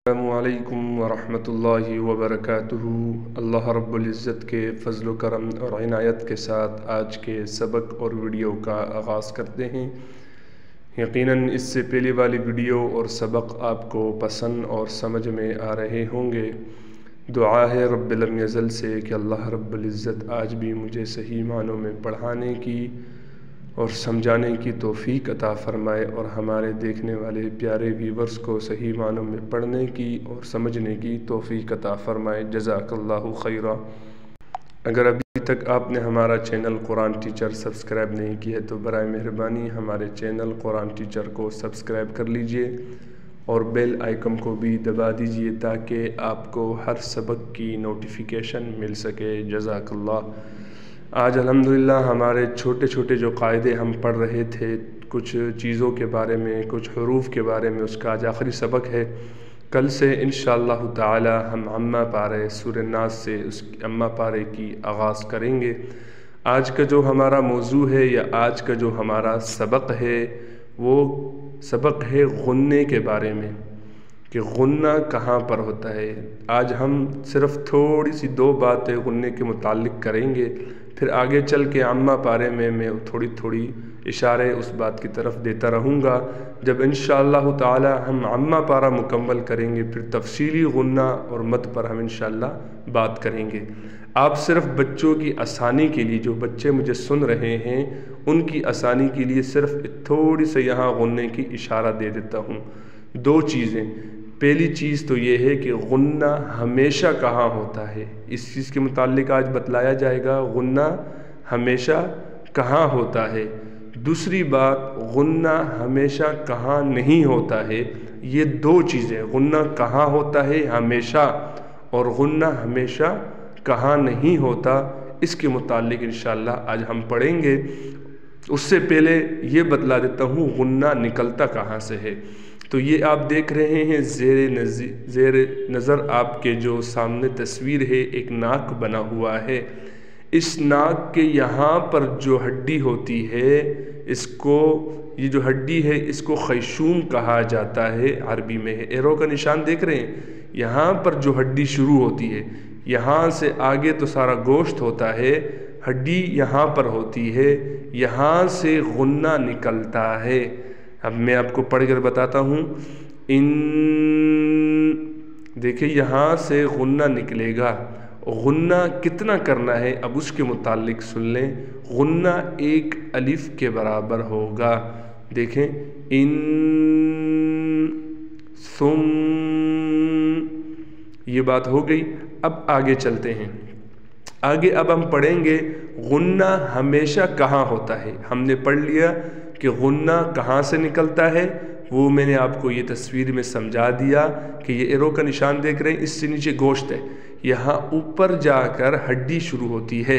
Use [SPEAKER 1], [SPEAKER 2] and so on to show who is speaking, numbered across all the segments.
[SPEAKER 1] السلام علیکم ورحمۃ اللہ وبرکاتہ۔ اللہ رب العزت کے فضل و کرم اور عنایت کے ساتھ آج کے سبق اور ویڈیو کا آغاز کرتے ہیں۔ یقیناً اس سے پہلے والی ویڈیو اور سبق آپ کو پسند اور سمجھ میں آ رہے ہوں گے۔ دعا ہے رب لم یزل سے کہ اللہ رب العزت آج بھی مجھے صحیح معنوں میں پڑھانے کی اور سمجھانے کی توفیق عطا فرمائے، اور ہمارے دیکھنے والے پیارے ویورز کو صحیح معنوں میں پڑھنے کی اور سمجھنے کی توفیق عطا فرمائے۔ جزاک اللہ خیرہ۔ اگر ابھی تک آپ نے ہمارا چینل قرآن ٹیچر سبسکرائب نہیں کیا ہے تو برائے مہربانی ہمارے چینل قرآن ٹیچر کو سبسکرائب کر لیجئے اور بیل آئیکن کو بھی دبا دیجئے تاکہ آپ کو ہر سبق کی نوٹیفیکیشن مل سکے۔ جزاک اللہ۔ آج الحمدللہ ہمارے چھوٹے چھوٹے جو قاعدے ہم پڑھ رہے تھے، کچھ چیزوں کے بارے میں، کچھ حروف کے بارے میں، اس کا آج آخری سبق ہے۔ کل سے انشاءاللہ تعالی ہم اماں پارے سورہ ناس سے اس اماں پارے کی آغاز کریں گے۔ آج کا جو ہمارا موضوع ہے یا آج کا جو ہمارا سبق ہے وہ سبق ہے غنّے کے بارے میں، کہ غنّہ کہاں پر ہوتا ہے۔ آج ہم صرف تھوڑی سی دو باتیں غنّے کے متعلق کریں گے، پھر آگے چل کے اماں پارے میں تھوڑی اشارے اس بات کی طرف دیتا رہوں گا۔ جب انشاءاللہ تعالی ہم اماں پارہ مکمل کریں گے، پھر تفصیلی غنّہ اور مد پر ہم انشاءاللہ بات کریں گے۔ آپ صرف بچوں کی آسانی کے لیے، جو بچے مجھے سن رہے ہیں ان کی آسانی کے لیے صرف تھوڑی سے یہاں غنّے کی اشارہ دے دیتا ہوں۔ دو چیزیں، پہلی چیز تو یہ ہے کہ غنّہ ہمیشہ کہاں ہوتا ہے، اس چیز کے متعلق آج بتلایا جائے گا، غنّہ ہمیشہ کہاں ہوتا ہے۔ دوسری بات، غنّہ ہمیشہ کہاں نہیں ہوتا ہے۔ یہ دو چیزیں، غنّہ کہاں ہوتا ہے ہمیشہ اور غنّہ ہمیشہ کہاں نہیں ہوتا، اس کے متعلق انشاءاللہ آج ہم پڑھیں گے۔ اس سے پہلے یہ بتلا دیتا ہوں غنّہ نکلتا کہاں سے ہے۔ تو یہ آپ دیکھ رہے ہیں زیر نظر آپ کے جو سامنے تصویر ہے، ایک ناک بنا ہوا ہے۔ اس ناک کے یہاں پر جو ہڈی ہوتی ہے، یہ جو ہڈی ہے اس کو خیشوم کہا جاتا ہے، عربی میں ہے۔ ایرو کا نشان دیکھ رہے ہیں، یہاں پر جو ہڈی شروع ہوتی ہے، یہاں سے آگے تو سارا گوشت ہوتا ہے، ہڈی یہاں پر ہوتی ہے، یہاں سے غنّہ نکلتا ہے۔ اب میں آپ کو پڑھ کر بتاتا ہوں۔ دیکھیں یہاں سے غنّہ نکلے گا۔ غنّہ کتنا کرنا ہے اب اس کے متعلق سن لیں۔ غنّہ ایک الف کے برابر ہوگا۔ دیکھیں ثم، یہ بات ہو گئی۔ اب آگے چلتے ہیں۔ آگے اب ہم پڑھیں گے غنّہ ہمیشہ کہاں ہوتا ہے۔ ہم نے پڑھ لیا کہ غنّہ کہاں سے نکلتا ہے، وہ میں نے آپ کو یہ تصویر میں سمجھا دیا کہ یہ ایرو کا نشان دیکھ رہے ہیں، اس سے نیچے گوشت ہے، یہاں اوپر جا کر ہڈی شروع ہوتی ہے،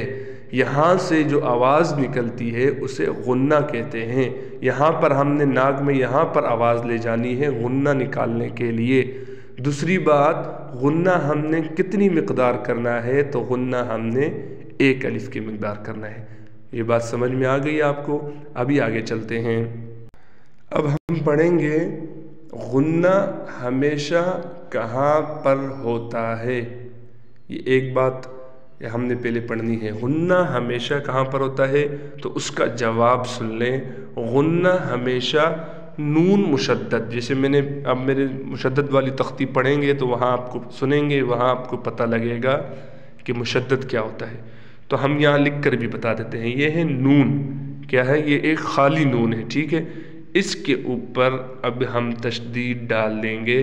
[SPEAKER 1] یہاں سے جو آواز نکلتی ہے اسے غنّہ کہتے ہیں۔ یہاں پر ہم نے ناک میں یہاں پر آواز لے جانی ہے غنّہ نکالنے کے لیے۔ دوسری بات، غنّہ ہم نے کتنی مقدار کرنا ہے، تو غنّہ ہم نے ایک الف کی مقدار کرنا ہے۔ یہ بات سمجھ میں آ گئی آپ کو؟ ابھی آگے چلتے ہیں۔ اب ہم پڑھیں گے غنّہ ہمیشہ کہاں پر ہوتا ہے۔ یہ ایک بات ہم نے پہلے پڑھنی ہے، غنّہ ہمیشہ کہاں پر ہوتا ہے، تو اس کا جواب سن لیں۔ غنّہ ہمیشہ نون مشدد، جیسے میں نے اب میرے مشدد والی تختی پڑھیں گے تو وہاں آپ کو سنیں گے، وہاں آپ کو پتہ لگے گا کہ مشدد کیا ہوتا ہے۔ تو ہم یہاں لکھ کر بھی بتا دیتے ہیں، یہ ہے نون۔ کیا ہے؟ یہ ایک خالی نون ہے، ٹھیک ہے۔ اس کے اوپر اب ہم تشدید ڈال دیں گے،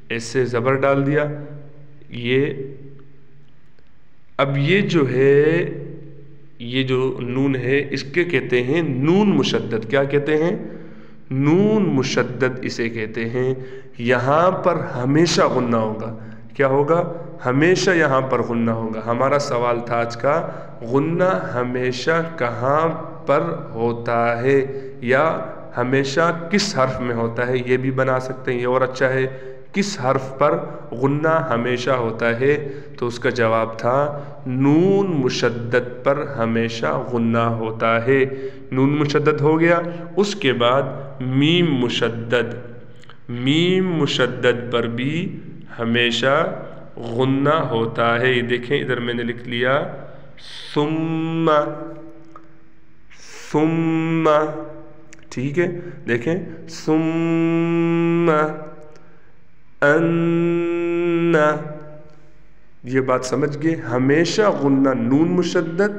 [SPEAKER 1] ایسے زبر ڈال دیا۔ اب یہ جو ہے، یہ جو نون ہے اس کے کہتے ہیں نون مشدد۔ کیا کہتے ہیں؟ نون مشدد اسے کہتے ہیں۔ یہاں پر ہمیشہ غنّہ ہوگا۔ کیا ہوگا؟ ہمیشہ یہاں پر غنّہ ہوگا۔ ہمارا سوال تھا آج کا، غنّہ ہمیشہ کہاں پر ہوتا ہے یا ہمیشہ کس حرف میں ہوتا ہے، یہ بھی بنا سکتے ہیں، یہ اور اچھا ہے۔ کس حرف پر غنّہ ہمیشہ ہوتا ہے، تو اس کا جواب تھا نون مشدد پر ہمیشہ غنّہ ہوتا ہے۔ نون مشدد ہو گیا، اس کے بعد میم مشدد۔ میم مشدد پر بھی ہمیشہ غنہ ہوتا ہے. یہ دیکھیں ادھر میں نے لکھ لیا ثم ثم، ٹھیک ہے. دیکھیں ثم ان، یہ بات سمجھ گئے. ہمیشہ غنہ نون مشدد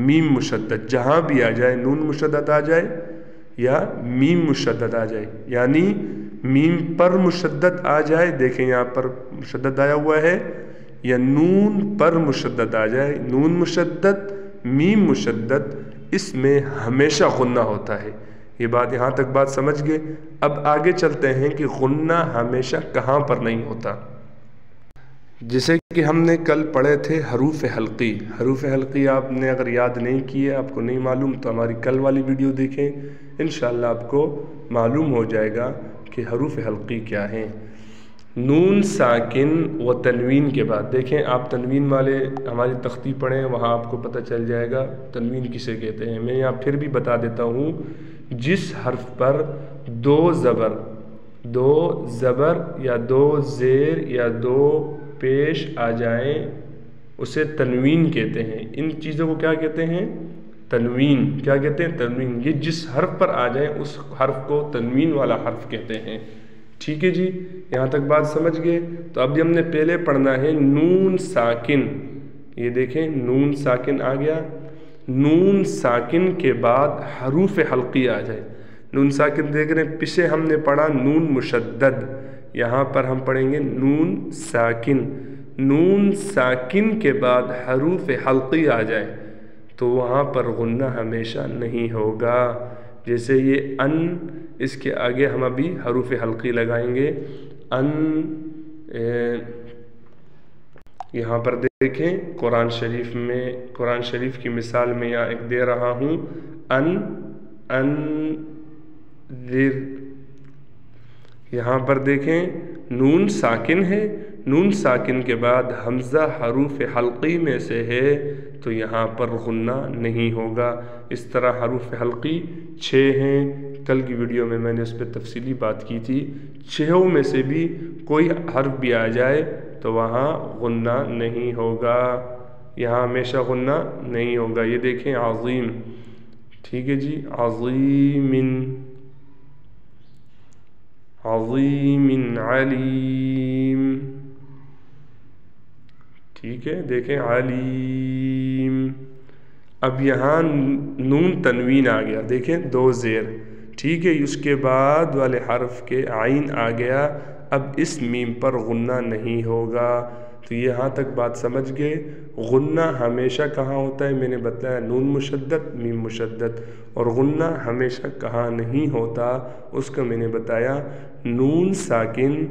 [SPEAKER 1] میم مشدد، جہاں بھی آ جائے نون مشدد آ جائے یا میم مشدد آ جائے، یعنی میم پر مشدد آ جائے. دیکھیں یہاں پر مشدد آیا ہوا ہے، یا نون پر مشدد آ جائے، نون مشدد میم مشدد، اس میں ہمیشہ غنہ ہوتا ہے. یہ بات یہاں تک بات سمجھ گئے. اب آگے چلتے ہیں کہ غنہ ہمیشہ کہاں پر نہیں ہوتا. جیسے کہ ہم نے کل پڑھے تھے حروف حلقی. حروف حلقی آپ نے اگر یاد نہیں کیے، آپ کو نہیں معلوم، تو ہماری کل والی ویڈیو دیکھیں، انشاءاللہ آپ کو معلوم ہو جائے گا کہ حروف حلقی کیا ہیں. نون ساکن و تنوین کے بعد، دیکھیں آپ تنوین والے ہماری تختی پڑھیں، وہاں آپ کو پتہ چل جائے گا تنوین کسے کہتے ہیں. میں یہاں پھر بھی بتا دیتا ہوں، جس حرف پر دو زبر یا دو زیر یا دو پیش آ جائیں اسے تنوین کہتے ہیں. ان چیزوں کو کیا کہتے ہیں؟ تنوین. کیا کہتے ہیں؟ تنوین. یہ جس حرف پر آ جائیں اس حرف کو تنوین والا حرف کہتے ہیں. ٹھیک ہے جی، یہاں تک بات سمجھ گئے. تو اب ہم نے پہلے پڑھنا ہے نون ساکن. یہ دیکھیں نون ساکن آ گیا. نون ساکن کے بعد حروف حلقی آ جائے. نون ساکن دیکھ رہے ہیں، پیچھے ہم نے پڑھا نون مشدد، یہاں پر ہم پڑھیں گے نون ساکن. نون ساکن کے بعد حروف حلقی آ جائے تو وہاں پر غنہ ہمیشہ نہیں ہوگا. جیسے یہ ان، اس کے آگے ہم ابھی حروف حلقی لگائیں گے. ان، یہاں پر دیکھیں قرآن شریف کی مثال میں یہاں ایک دے رہا ہوں، انذر. یہاں پر دیکھیں نون ساکن ہے، نون ساکن کے بعد حمزہ حروف حلقی میں سے ہے تو یہاں پر غنہ نہیں ہوگا. اس طرح حروف حلقی 6 ہیں. کل کی ویڈیو میں نے اس پہ تفصیلی بات کی تھی. 6 میں سے بھی کوئی حرف بھی آ جائے تو وہاں غنہ نہیں ہوگا، یہاں ہمیشہ غنہ نہیں ہوگا. یہ دیکھیں عظیم، ٹھیک ہے جی، عظیم علیم، ٹھیک ہے. دیکھیں علیم. اب یہاں نون تنوین آ گیا، دیکھیں 2 زیر، ٹھیک ہے. اس کے بعد والے حرف کے عین آ گیا. اب اس میم پر غنہ نہیں ہوگا. تو یہاں تک بات سمجھ گئے. غنہ ہمیشہ کہاں ہوتا ہے؟ میں نے بتایا نون مشدد میم مشدد. اور غنہ ہمیشہ کہاں نہیں ہوتا اس کا میں نے بتایا، نون ساکن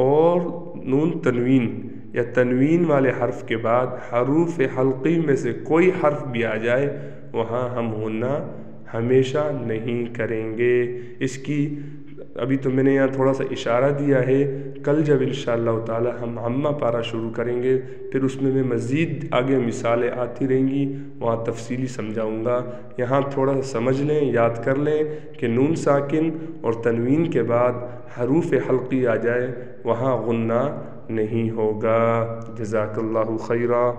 [SPEAKER 1] اور نون تنوین یا تنوین والے حرف کے بعد حروف حلقی میں سے کوئی حرف بھی آ جائے وہاں ہم غنہ ہمیشہ نہیں کریں گے. اس کی ابھی تو میں نے یہاں تھوڑا سا اشارہ دیا ہے. کل جب انشاءاللہ تعالی ہم عامہ پارہ شروع کریں گے پھر اس میں مزید آگے مثالیں آتی رہیں گی، وہاں تفصیلی سمجھاؤں گا. یہاں تھوڑا سا سمجھ لیں، یاد کر لیں کہ نون ساکن اور تنوین کے بعد حروف حلقی آ جائے وہاں غنہ نہیں ہوگا. جزاک اللہ خیرا.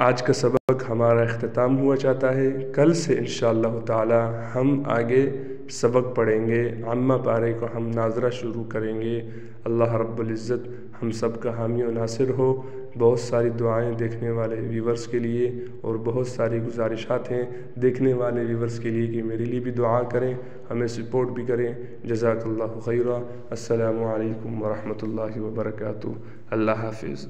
[SPEAKER 1] آج کا سبق ہمارا اختتام ہوا چاہتا ہے. کل سے انشاءاللہ تعالی ہم آگے سبق پڑھیں گے. عامہ پارے کو ہم ناظرہ شروع کریں گے. اللہ رب العزت ہم سب کا حامی و ناصر ہو. بہت ساری دعائیں دیکھنے والے ویورز کے لیے اور بہت ساری گزارشات ہیں دیکھنے والے ویورز کے لیے کہ میرے لیے بھی دعا کریں، ہمیں سپورٹ بھی کریں. جزاک اللہ خیرہ. السلام علیکم ورحمۃ اللہ وبرکاتہ. اللہ حافظ.